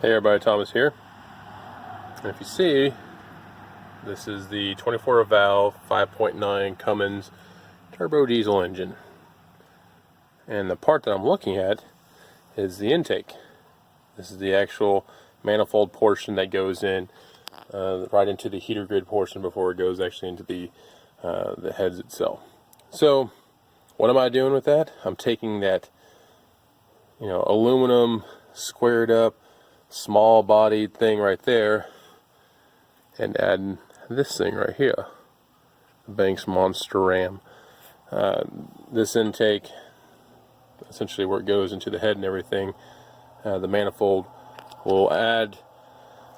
Hey everybody, Thomas here. And if you see, this is the 24 valve 5.9 Cummins turbo diesel engine. And the part that I'm looking at is the intake. This is the actual manifold portion that goes in right into the heater grid portion before it goes actually into the heads itself. So what am I doing with that? I'm taking that, aluminum squared up small bodied thing right there and adding this thing right here, the Banks Monster Ram. This intake, essentially where it goes into the head and everything, the manifold will add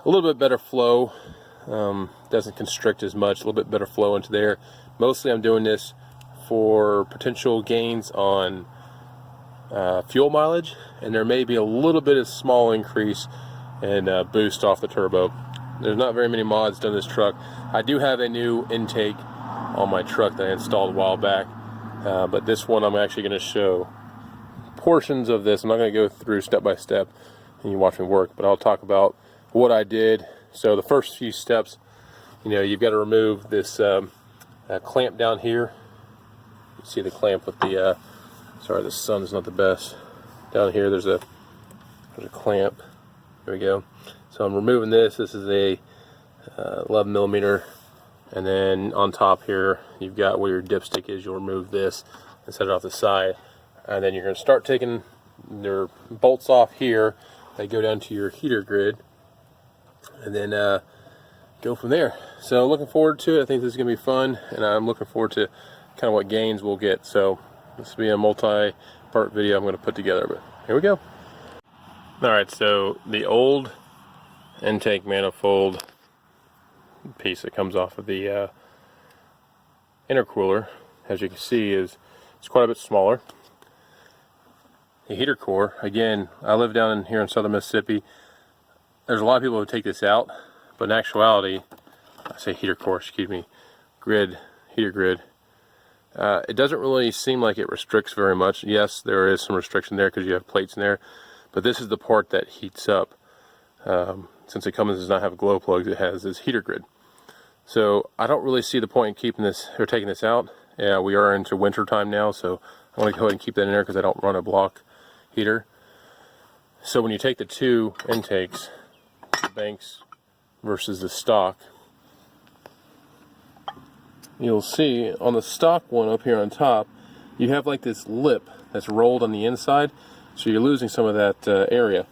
a little bit better flow, doesn't constrict as much, a little bit better flow into there. Mostly I'm doing this for potential gains on fuel mileage, and there may be a little bit of small increase in boost off the turbo. There's not very many mods done this truck. I do have a new intake on my truck that I installed a while back, but this one I'm actually going to show portions of this. I'm not going to go through step by step and you watch me work, but I'll talk about what I did. So the first few steps, you've got to remove this clamp down here. You see the clamp with the sorry, the sun's not the best. Down here there's a clamp. There we go. So I'm removing this. This is a 11 millimeter, and then on top here you've got where your dipstick is. You'll remove this and set it off the side, and then you're going to start taking your bolts off here. They go down to your heater grid, and then go from there. So looking forward to it. I think this is going to be fun, and I'm looking forward to kind of what gains we'll get. So this will be a multi-part video I'm going to put together, but here we go. Alright, so the old intake manifold piece that comes off of the intercooler, as you can see, it's quite a bit smaller. The heater core, again, I live down in here in southern Mississippi. There's a lot of people who take this out, but in actuality, I say heater core, excuse me, heater grid. It doesn't really seem like it restricts very much. Yes, there is some restriction there because you have plates in there, but this is the part that heats up. Since it Cummins does not have glow plugs, it has this heater grid. So I don't really see the point in keeping this or taking this out. Yeah, we are into winter time now, so I want to go ahead and keep that in there because I don't run a block heater. So when you take the two intakes, the Banks versus the stock, you'll see on the stock one up here on top, you have like this lip that's rolled on the inside, so you're losing some of that area.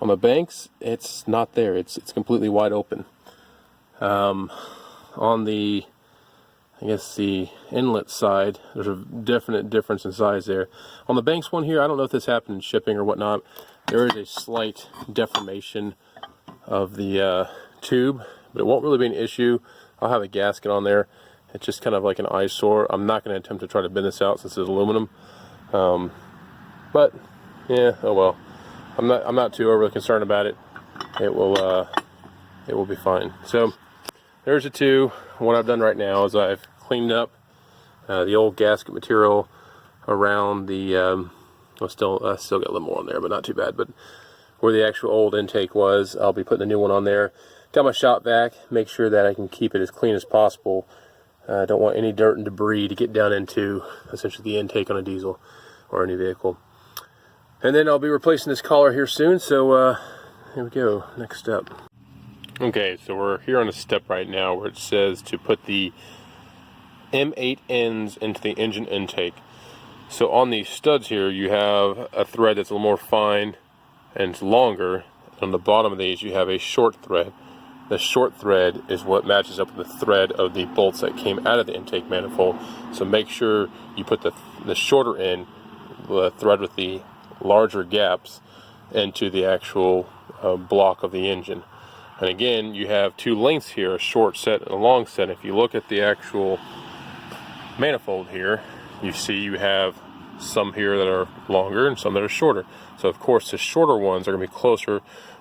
On the Banks, it's not there. It's completely wide open. On the, I guess the inlet side, there's a definite difference in size there. On the Banks one here, I don't know if this happened in shipping or whatnot, there is a slight deformation of the tube, but it won't really be an issue. I'll have a gasket on there. It's just kind of like an eyesore. I'm not going to attempt to try to bend this out since it's aluminum. But yeah, oh well. I'm not too overly concerned about it. It will be fine. So there's the two. What I've done right now is I've cleaned up the old gasket material around the I still got a little more on there, but not too bad. But where the actual old intake was, I'll be putting a new one on there. Got my shop vac, make sure that I can keep it as clean as possible. I don't want any dirt and debris to get down into essentially the intake on a diesel or any vehicle. And then I'll be replacing this collar here soon, so here we go, next step. Okay, so we're here on a step right now where it says to put the M8 ends into the engine intake. So on these studs here, you have a thread that's a little more fine and it's longer. On the bottom of these, you have a short thread. The short thread is what matches up with the thread of the bolts that came out of the intake manifold. So make sure you put the shorter end, the thread with the larger gaps, into the actual block of the engine. And again, you have two lengths here, a short set and a long set. If you look at the actual manifold here, you see you have some here that are longer and some that are shorter. So of course the shorter ones are going to be closer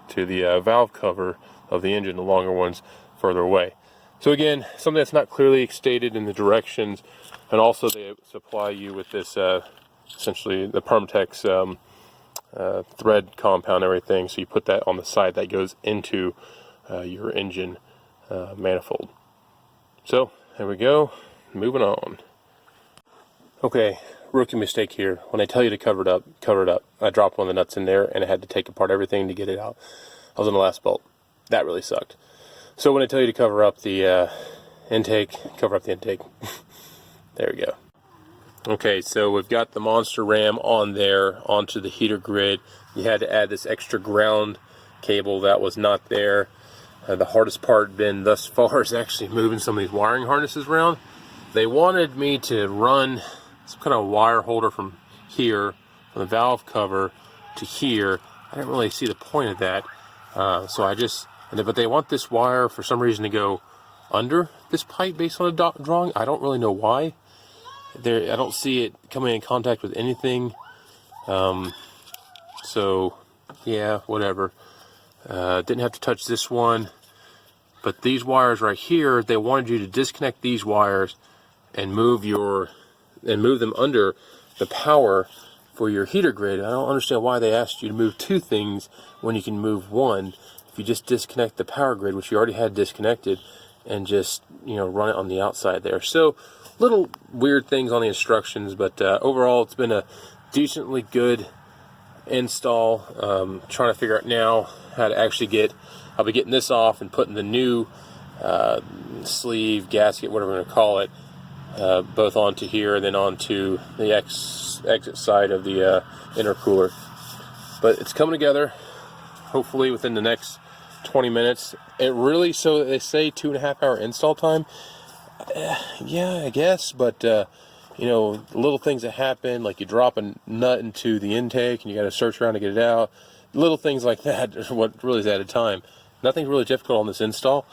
to the valve cover of the engine, the longer ones further away. So again, something that's not clearly stated in the directions, and also they supply you with this essentially the Permatex thread compound and everything. So you put that on the side that goes into your engine manifold. So there we go, moving on. Okay, rookie mistake here. When I tell you to cover it up, cover it up. I dropped one of the nuts in there and I had to take apart everything to get it out. I was on the last bolt. That really sucked. So when I tell you to cover up the intake, cover up the intake. There we go. Okay, so we've got the monster ram on there onto the heater grid. You had to add this extra ground cable that was not there. The hardest part been thus far is actually moving some of these wiring harnesses around. They wanted me to run some kind of wire holder from here, from the valve cover to here. I didn't really see the point of that, so I just, but they want this wire for some reason to go under this pipe based on the drawing. I don't really know why. I don't see it coming in contact with anything. So yeah, whatever. Didn't have to touch this one, but these wires right here, they wanted you to disconnect these wires and move them under the power for your heater grid. I don't understand why they asked you to move two things when you can move one if you just disconnect the power grid, which you already had disconnected, and just, you know, run it on the outside there. So little weird things on the instructions, but overall it's been a decently good install. Trying to figure out now how to actually I'll be getting this off and putting the new sleeve, gasket, whatever we're going to call it, both onto here and then onto the exit side of the intercooler. But it's coming together, hopefully within the next 20 minutes. It really, so they say 2.5 hour install time. Yeah, I guess, but you know, little things that happen, like you drop a nut into the intake and you got to search around to get it out. Little things like that are what really is added time. Nothing really difficult on this install.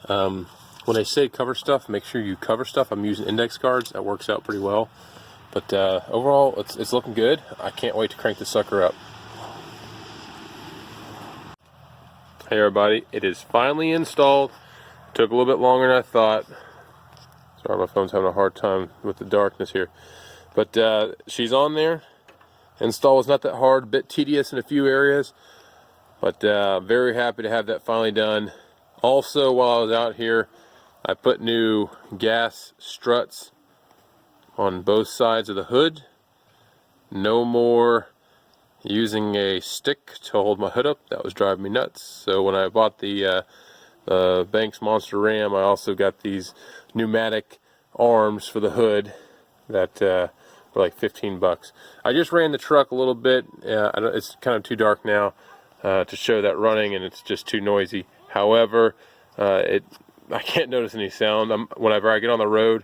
When I say cover stuff, make sure you cover stuff. I'm using index cards. That works out pretty well. But overall, it's looking good. I can't wait to crank this sucker up. Hey everybody, it is finally installed. Took a little bit longer than I thought. Sorry, my phone's having a hard time with the darkness here. But she's on there. Install was not that hard, a bit tedious in a few areas. But very happy to have that finally done. Also, while I was out here, I put new gas struts on both sides of the hood. No more using a stick to hold my hood up. That was driving me nuts. So when I bought the Banks Monster Ram, I also got these pneumatic arms for the hood that were like 15 bucks. I just ran the truck a little bit. It's kind of too dark now to show that running, and it's just too noisy. However, I can't notice any sound. Whenever I get on the road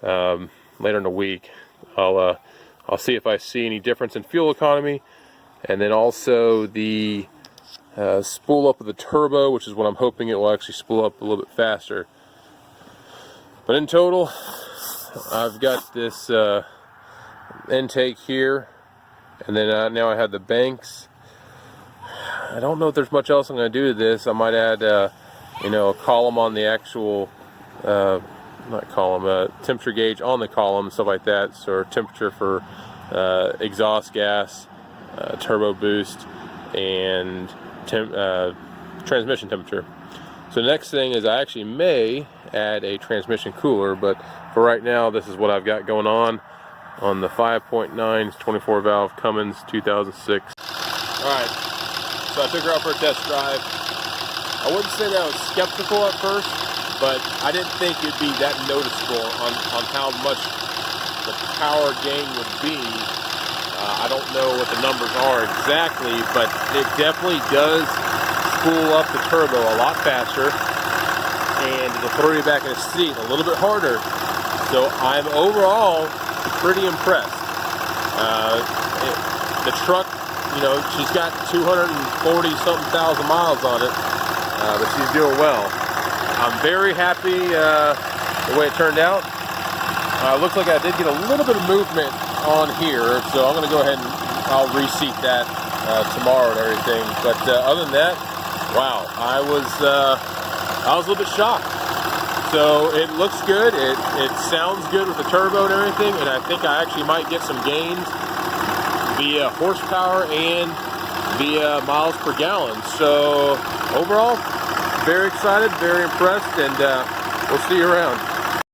later in the week, I'll see if I see any difference in fuel economy, and then also the spool up of the turbo, which is what I'm hoping it will actually spool up a little bit faster. But in total, I've got this intake here, and then now I have the Banks. I don't know if there's much else I'm going to do to this. I might add, you know, a column on the actual, not column, temperature gauge on the column, stuff like that. So temperature for exhaust gas, turbo boost, and transmission temperature. So the next thing is I actually may add a transmission cooler, but for right now, this is what I've got going on the 5.9 24 valve Cummins 2006. Alright, so I took her out for a test drive. I wouldn't say that I was skeptical at first, but I didn't think it'd be that noticeable on how much the power gain would be. I don't know what the numbers are exactly, but it definitely does spool up the turbo a lot faster, and it'll throw you back in the seat a little bit harder. So I'm overall pretty impressed. The truck, you know, she's got 240-something thousand miles on it, but she's doing well. I'm very happy the way it turned out. Looks like I did get a little bit of movement on here, so I'm going to go ahead and I'll reseat that tomorrow and everything. But other than that, wow, I was a little bit shocked. So it looks good. It sounds good with the turbo and everything, and I think I actually might get some gains via horsepower and via miles per gallon. So overall, very excited, very impressed, and we'll see you around.